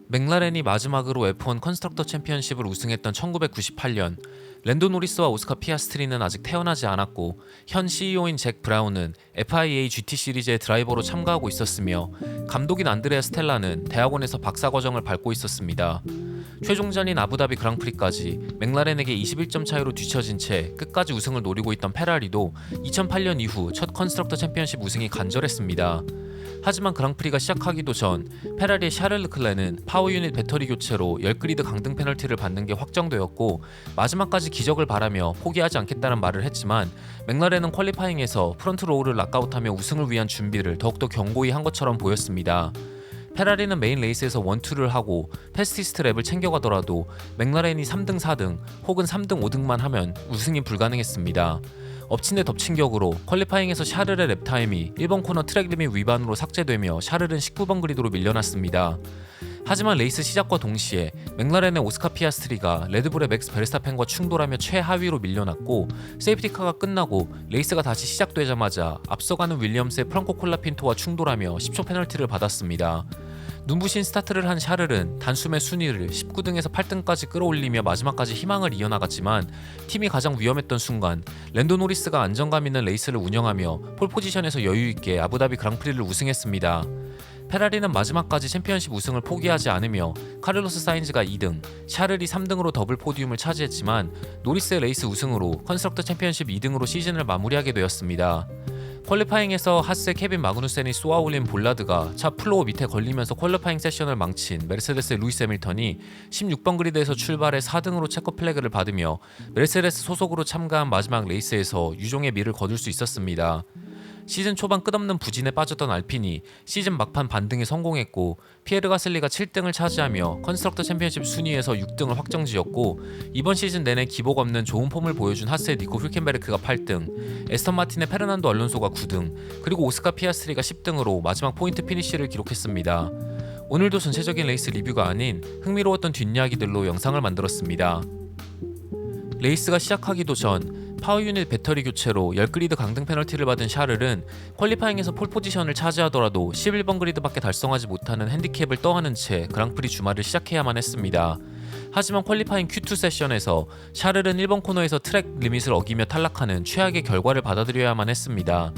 맥라렌이 마지막으로 F1 컨스트럭터 챔피언십을 우승했던 1998년, 랜도 노리스와 오스카 피아스트리는 아직 태어나지 않았고 현 CEO인 잭 브라운은 FIA GT 시리즈의 드라이버로 참가하고 있었으며 감독인 안드레아 스텔라는 대학원에서 박사 과정을 밟고 있었습니다. 최종전인 아부다비 그랑프리까지 맥라렌에게 21점 차이로 뒤처진 채 끝까지 우승을 노리고 있던 페라리도 2008년 이후 첫 컨스트럭터 챔피언십 우승이 간절했습니다. 하지만 그랑프리가 시작하기도 전 페라리의 샤를 르클레는 파워 유닛 배터리 교체로 10그리드 강등 페널티를 받는 게 확정되었고 마지막까지 기적을 바라며 포기하지 않겠다는 말을 했지만 맥라렌은 퀄리파잉에서 프런트 로우를 락아웃하며 우승을 위한 준비를 더욱더 견고히 한 것처럼 보였습니다. 페라리는 메인 레이스에서 원투를 하고 패스티스트 랩을 챙겨가더라도 맥라렌이 3등 4등 혹은 3등 5등만 하면 우승이 불가능했습니다. 엎친 데 덮친 격으로 퀄리파잉에서 샤를의 랩타임이 1번 코너 트랙 리밋 위반으로 삭제되며 샤를은 19번 그리드로 밀려났습니다. 하지만 레이스 시작과 동시에 맥라렌의 오스카 피아스트리가 레드불의 맥스 베르스타펜과 충돌하며 최하위로 밀려났고 세이프티카가 끝나고 레이스가 다시 시작되자마자 앞서가는 윌리엄스의 프랑코 콜라핀토와 충돌하며 10초 페널티를 받았습니다. 눈부신 스타트를 한 샤를은 단숨에 순위를 19등에서 8등까지 끌어올리며 마지막까지 희망을 이어나갔지만 팀이 가장 위험했던 순간 랜도 노리스가 안정감 있는 레이스를 운영하며 폴포지션에서 여유있게 아부다비 그랑프리를 우승했습니다. 페라리는 마지막까지 챔피언십 우승을 포기하지 않으며 카를로스 사인즈가 2등, 샤를이 3등으로 더블 포디움을 차지했지만 노리스의 레이스 우승으로 컨스트럭터 챔피언십 2등으로 시즌을 마무리하게 되었습니다. 퀄리파잉에서 하스의 케빈 마그누센이 쏘아올린 볼라드가 차 플로어 밑에 걸리면서 퀄리파잉 세션을 망친 메르세데스의 루이스 해밀턴이 16번 그리드에서 출발해 4등으로 체커 플래그를 받으며 메르세데스 소속으로 참가한 마지막 레이스에서 유종의 미를 거둘 수 있었습니다. 시즌 초반 끝없는 부진에 빠졌던 알핀이 시즌 막판 반등에 성공했고 피에르 가슬리가 7등을 차지하며 컨스트럭터 챔피언십 순위에서 6등을 확정지었고 이번 시즌 내내 기복 없는 좋은 폼을 보여준 하스의 니코 �ül켄베르크가 8등, 에스턴 마틴의 페르난도 알론소가 9등, 그리고 오스카 피아스트리가 10등으로 마지막 포인트 피니쉬를 기록했습니다. 오늘도 전체적인 레이스 리뷰가 아닌 흥미로웠던 뒷이야기들로 영상을 만들었습니다. 레이스가 시작하기도 전 파워 유닛 배터리 교체로 10그리드 강등 페널티를 받은 샤를은 퀄리파잉에서 폴 포지션을 차지하더라도 11번 그리드밖에 달성하지 못하는 핸디캡을 떠안은 채 그랑프리 주말을 시작해야만 했습니다. 하지만 퀄리파잉 Q2 세션에서 샤를은 1번 코너에서 트랙 리밋을 어기며 탈락하는 최악의 결과를 받아들여야만 했습니다.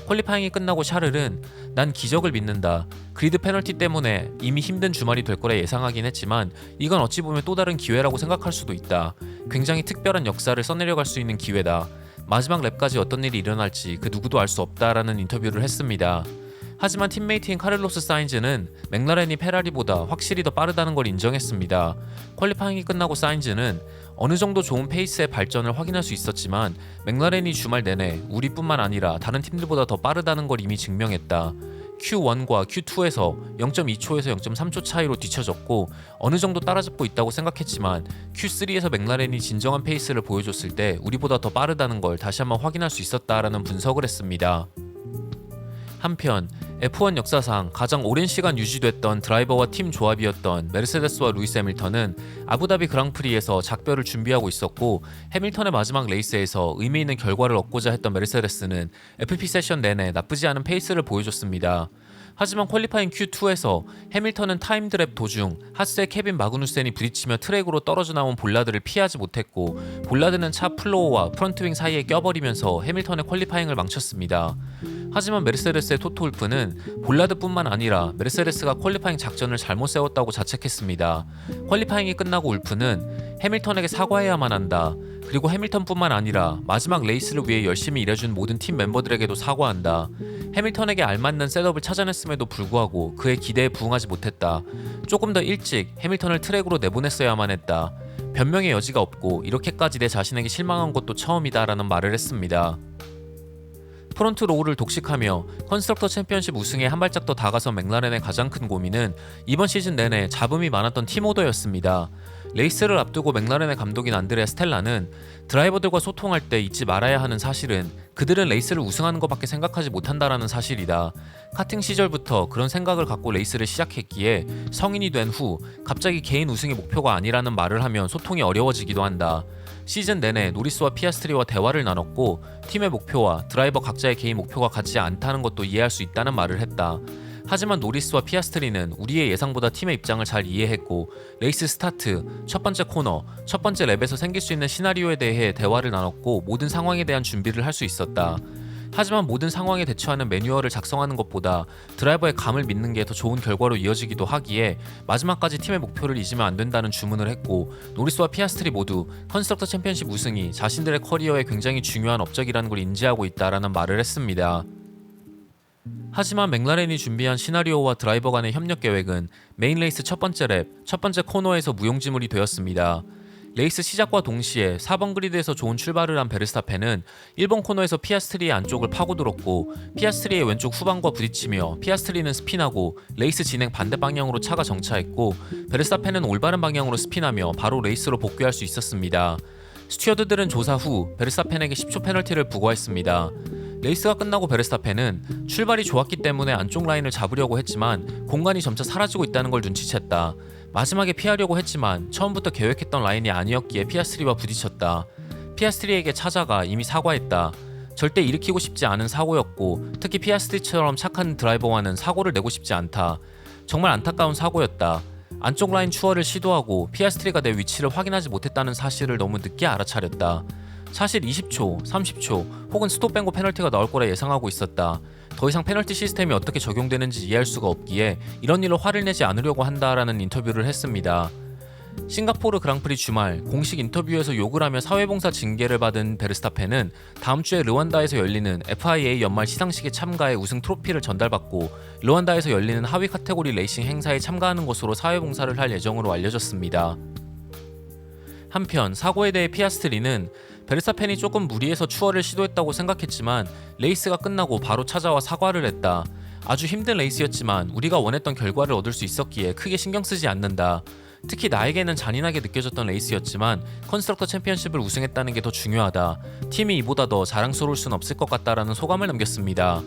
퀄리파잉이 끝나고 샤를은 난 기적을 믿는다. 그리드 페널티 때문에 이미 힘든 주말이 될 거라 예상하긴 했지만 이건 어찌 보면 또 다른 기회라고 생각할 수도 있다. 굉장히 특별한 역사를 써내려갈 수 있는 기회다. 마지막 랩까지 어떤 일이 일어날지 그 누구도 알 수 없다라는 인터뷰를 했습니다. 하지만 팀메이트인 카를로스 사인즈는 맥라렌이 페라리보다 확실히 더 빠르다는 걸 인정했습니다. 퀄리파잉이 끝나고 사인즈는 어느 정도 좋은 페이스의 발전을 확인할 수 있었지만 맥라렌이 주말 내내 우리뿐만 아니라 다른 팀들보다 더 빠르다는 걸 이미 증명했다. Q1과 Q2에서 0.2초에서 0.3초 차이로 뒤쳐졌고 어느 정도 따라잡고 있다고 생각했지만 Q3에서 맥라렌이 진정한 페이스를 보여줬을 때 우리보다 더 빠르다는 걸 다시 한번 확인할 수 있었다라는 분석을 했습니다. 한편 F1 역사상 가장 오랜 시간 유지됐던 드라이버와 팀 조합이었던 메르세데스와 루이스 해밀턴은 아부다비 그랑프리에서 작별을 준비하고 있었고 해밀턴의 마지막 레이스에서 의미 있는 결과를 얻고자 했던 메르세데스는 FP 세션 내내 나쁘지 않은 페이스를 보여줬습니다. 하지만 퀄리파잉 Q2에서 해밀턴은 타임 드랩 도중 하스의 케빈 마그누센이 부딪히며 트랙으로 떨어져 나온 볼라드를 피하지 못했고 볼라드는 차 플로어와 프런트윙 사이에 껴버리면서 해밀턴의 퀄리파잉을 망쳤습니다. 하지만 메르세데스의 토토 울프는 볼라드뿐만 아니라 메르세데스가 퀄리파잉 작전을 잘못 세웠다고 자책했습니다. 퀄리파잉이 끝나고 울프는 해밀턴에게 사과해야만 한다. 그리고 해밀턴뿐만 아니라 마지막 레이스를 위해 열심히 일해준 모든 팀 멤버들에게도 사과한다. 해밀턴에게 알맞는 셋업을 찾아냈음에도 불구하고 그의 기대에 부응하지 못했다. 조금 더 일찍 해밀턴을 트랙으로 내보냈어야만 했다. 변명의 여지가 없고 이렇게까지 내 자신에게 실망한 것도 처음이다 라는 말을 했습니다. 프론트 로우를 독식하며 컨스트럭터 챔피언십 우승에 한 발짝 더 다가선 맥라렌의 가장 큰 고민은 이번 시즌 내내 잡음이 많았던 팀오더였습니다. 레이스를 앞두고 맥라렌의 감독인 안드레아 스텔라는 드라이버들과 소통할 때 잊지 말아야 하는 사실은 그들은 레이스를 우승하는 것밖에 생각하지 못한다라는 사실이다. 카팅 시절부터 그런 생각을 갖고 레이스를 시작했기에 성인이 된 후 갑자기 개인 우승이 목표가 아니라는 말을 하면 소통이 어려워지기도 한다. 시즌 내내 노리스와 피아스트리와 대화를 나눴고 팀의 목표와 드라이버 각자의 개인 목표가 같지 않다는 것도 이해할 수 있다는 말을 했다. 하지만 노리스와 피아스트리는 우리의 예상보다 팀의 입장을 잘 이해했고 레이스 스타트, 첫 번째 코너, 첫 번째 랩에서 생길 수 있는 시나리오에 대해 대화를 나눴고 모든 상황에 대한 준비를 할 수 있었다. 하지만 모든 상황에 대처하는 매뉴얼을 작성하는 것보다 드라이버의 감을 믿는 게 더 좋은 결과로 이어지기도 하기에 마지막까지 팀의 목표를 잊으면 안 된다는 주문을 했고 노리스와 피아스트리 모두 컨스트럭터 챔피언십 우승이 자신들의 커리어에 굉장히 중요한 업적이라는 걸 인지하고 있다라는 말을 했습니다. 하지만 맥라렌이 준비한 시나리오와 드라이버 간의 협력 계획은 메인 레이스 첫 번째 랩, 첫 번째 코너에서 무용지물이 되었습니다. 레이스 시작과 동시에 4번 그리드에서 좋은 출발을 한 베르스타펜은 1번 코너에서 피아스트리의 안쪽을 파고들었고 피아스트리의 왼쪽 후방과 부딪히며 피아스트리는 스핀하고 레이스 진행 반대 방향으로 차가 정차했고 베르스타펜은 올바른 방향으로 스핀하며 바로 레이스로 복귀할 수 있었습니다. 스튜어드들은 조사 후 베르스타펜에게 10초 페널티를 부과했습니다. 레이스가 끝나고 베르스타펜은 출발이 좋았기 때문에 안쪽 라인을 잡으려고 했지만 공간이 점차 사라지고 있다는 걸 눈치챘다. 마지막에 피하려고 했지만 처음부터 계획했던 라인이 아니었기에 피아스트리와 부딪혔다. 피아스트리에게 찾아가 이미 사과했다. 절대 일으키고 싶지 않은 사고였고 특히 피아스트리처럼 착한 드라이버와는 사고를 내고 싶지 않다. 정말 안타까운 사고였다. 안쪽 라인 추월을 시도하고 피아스트리가 내 위치를 확인하지 못했다는 사실을 너무 늦게 알아차렸다. 사실 20초, 30초 혹은 스톱뱅고 페널티가 나올 거라 예상하고 있었다. 더 이상 페널티 시스템이 어떻게 적용되는지 이해할 수가 없기에 이런 일로 화를 내지 않으려고 한다라는 인터뷰를 했습니다. 싱가포르 그랑프리 주말 공식 인터뷰에서 욕을 하며 사회봉사 징계를 받은 베르스타펜은 다음 주에 르완다에서 열리는 FIA 연말 시상식에 참가해 우승 트로피를 전달받고 르완다에서 열리는 하위 카테고리 레이싱 행사에 참가하는 것으로 사회봉사를 할 예정으로 알려졌습니다. 한편 사고에 대해 피아스트리는 베르스타펜이 조금 무리해서 추월을 시도했다고 생각했지만 레이스가 끝나고 바로 찾아와 사과를 했다. 아주 힘든 레이스였지만 우리가 원했던 결과를 얻을 수 있었기에 크게 신경 쓰지 않는다. 특히 나에게는 잔인하게 느껴졌던 레이스였지만 컨스트럭터 챔피언십을 우승했다는 게 더 중요하다. 팀이 이보다 더 자랑스러울 순 없을 것 같다라는 소감을 남겼습니다.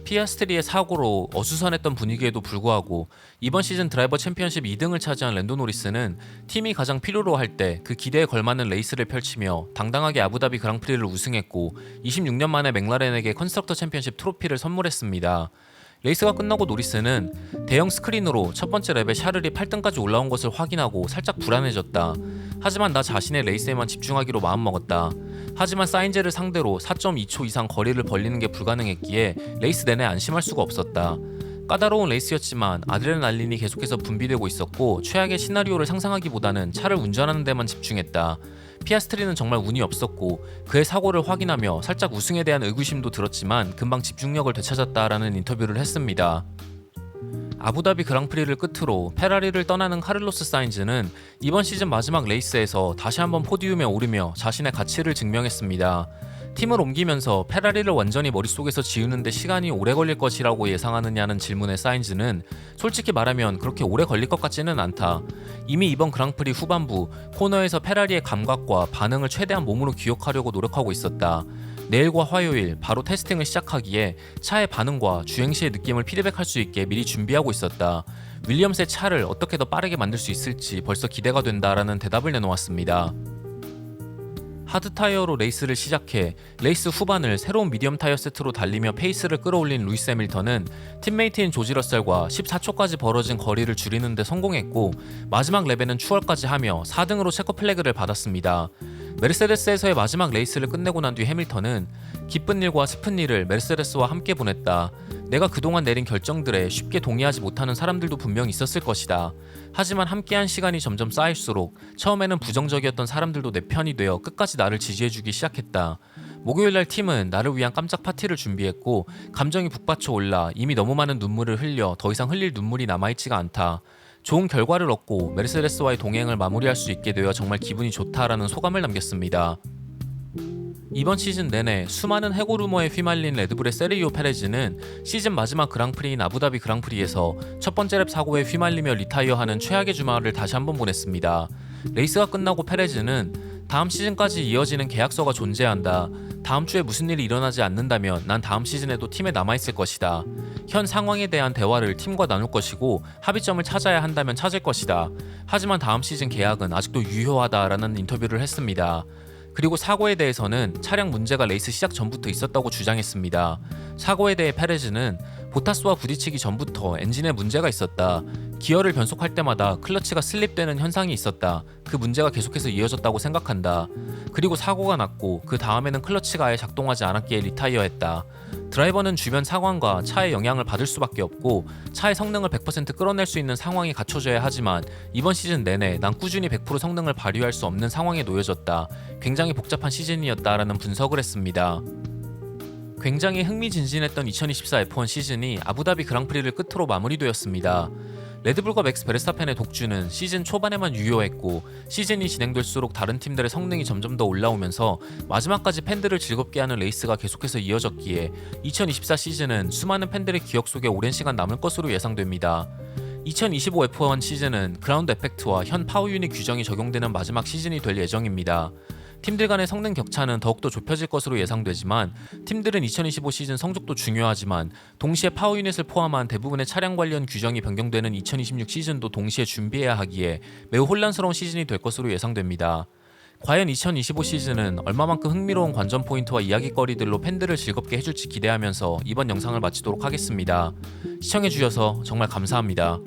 피아스트리의 사고로 어수선했던 분위기에도 불구하고 이번 시즌 드라이버 챔피언십 2등을 차지한 랜도 노리스는 팀이 가장 필요로 할 때 그 기대에 걸맞는 레이스를 펼치며 당당하게 아부다비 그랑프리를 우승했고 26년 만에 맥라렌에게 컨스트럭터 챔피언십 트로피를 선물했습니다. 레이스가 끝나고 노리스는 대형 스크린으로 첫 번째 랩에 샤를이 8등까지 올라온 것을 확인하고 살짝 불안해졌다. 하지만 나 자신의 레이스에만 집중하기로 마음먹었다. 하지만 사인즈를 상대로 4.2초 이상 거리를 벌리는 게 불가능했기에 레이스 내내 안심할 수가 없었다. 까다로운 레이스였지만 아드레날린이 계속해서 분비되고 있었고 최악의 시나리오를 상상하기보다는 차를 운전하는 데만 집중했다. 피아스트리는 정말 운이 없었고 그의 사고를 확인하며 살짝 우승에 대한 의구심도 들었지만 금방 집중력을 되찾았다라는 인터뷰를 했습니다. 아부다비 그랑프리를 끝으로 페라리를 떠나는 카를로스 사인즈는 이번 시즌 마지막 레이스에서 다시 한번 포디움에 오르며 자신의 가치를 증명했습니다. 팀을 옮기면서 페라리를 완전히 머릿속에서 지우는데 시간이 오래 걸릴 것이라고 예상하느냐는 질문에 사인즈는 솔직히 말하면 그렇게 오래 걸릴 것 같지는 않다. 이미 이번 그랑프리 후반부 코너에서 페라리의 감각과 반응을 최대한 몸으로 기억하려고 노력하고 있었다. 내일과 화요일 바로 테스팅을 시작하기에 차의 반응과 주행 시의 느낌을 피드백할 수 있게 미리 준비하고 있었다. 윌리엄스의 차를 어떻게 더 빠르게 만들 수 있을지 벌써 기대가 된다라는 대답을 내놓았습니다. 하드 타이어로 레이스를 시작해 레이스 후반을 새로운 미디엄 타이어 세트로 달리며 페이스를 끌어올린 루이스 해밀턴은 팀메이트인 조지 러셀과 14초까지 벌어진 거리를 줄이는 데 성공했고 마지막 랩에는 추월까지 하며 4등으로 체커 플래그를 받았습니다. 메르세데스에서의 마지막 레이스를 끝내고 난 뒤 해밀턴은 기쁜 일과 슬픈 일을 메르세데스와 함께 보냈다. 내가 그동안 내린 결정들에 쉽게 동의하지 못하는 사람들도 분명 있었을 것이다. 하지만 함께한 시간이 점점 쌓일수록 처음에는 부정적이었던 사람들도 내 편이 되어 끝까지 나를 지지해주기 시작했다. 목요일날 팀은 나를 위한 깜짝 파티를 준비했고 감정이 북받쳐 올라 이미 너무 많은 눈물을 흘려 더 이상 흘릴 눈물이 남아있지가 않다. 좋은 결과를 얻고 메르세데스와의 동행을 마무리할 수 있게 되어 정말 기분이 좋다라는 소감을 남겼습니다. 이번 시즌 내내 수많은 해고 루머에 휘말린 레드불의 세르히오 페레즈는 시즌 마지막 그랑프리인 아부다비 그랑프리에서 첫 번째 랩 사고에 휘말리며 리타이어하는 최악의 주말을 다시 한번 보냈습니다. 레이스가 끝나고 페레즈는 다음 시즌까지 이어지는 계약서가 존재한다. 다음 주에 무슨 일이 일어나지 않는다면 난 다음 시즌에도 팀에 남아있을 것이다. 현 상황에 대한 대화를 팀과 나눌 것이고 합의점을 찾아야 한다면 찾을 것이다. 하지만 다음 시즌 계약은 아직도 유효하다라는 인터뷰를 했습니다. 그리고 사고에 대해서는 차량 문제가 레이스 시작 전부터 있었다고 주장했습니다. 사고에 대해 페레즈는 보타스와 부딪히기 전부터 엔진에 문제가 있었다. 기어를 변속할 때마다 클러치가 슬립되는 현상이 있었다. 그 문제가 계속해서 이어졌다고 생각한다. 그리고 사고가 났고 그 다음에는 클러치가 아예 작동하지 않았기에 리타이어했다. 드라이버는 주변 상황과 차의 영향을 받을 수밖에 없고 차의 성능을 100% 끌어낼 수 있는 상황이 갖춰져야 하지만 이번 시즌 내내 난 꾸준히 100% 성능을 발휘할 수 없는 상황에 놓여졌다. 굉장히 복잡한 시즌이었다라는 분석을 했습니다. 굉장히 흥미진진했던 2024 F1 시즌이 아부다비 그랑프리를 끝으로 마무리되었습니다. 레드불과 맥스 베르스타펜의 독주는 시즌 초반에만 유효했고 시즌이 진행될수록 다른 팀들의 성능이 점점 더 올라오면서 마지막까지 팬들을 즐겁게 하는 레이스가 계속해서 이어졌기에 2024 시즌은 수많은 팬들의 기억 속에 오랜 시간 남을 것으로 예상됩니다. 2025 F1 시즌은 그라운드 에펙트와 현 파워 유닛 규정이 적용되는 마지막 시즌이 될 예정입니다. 팀들 간의 성능 격차는 더욱더 좁혀질 것으로 예상되지만 팀들은 2025 시즌 성적도 중요하지만 동시에 파워 유닛을 포함한 대부분의 차량 관련 규정이 변경되는 2026 시즌도 동시에 준비해야 하기에 매우 혼란스러운 시즌이 될 것으로 예상됩니다. 과연 2025 시즌은 얼마만큼 흥미로운 관전 포인트와 이야기거리들로 팬들을 즐겁게 해줄지 기대하면서 이번 영상을 마치도록 하겠습니다. 시청해주셔서 정말 감사합니다.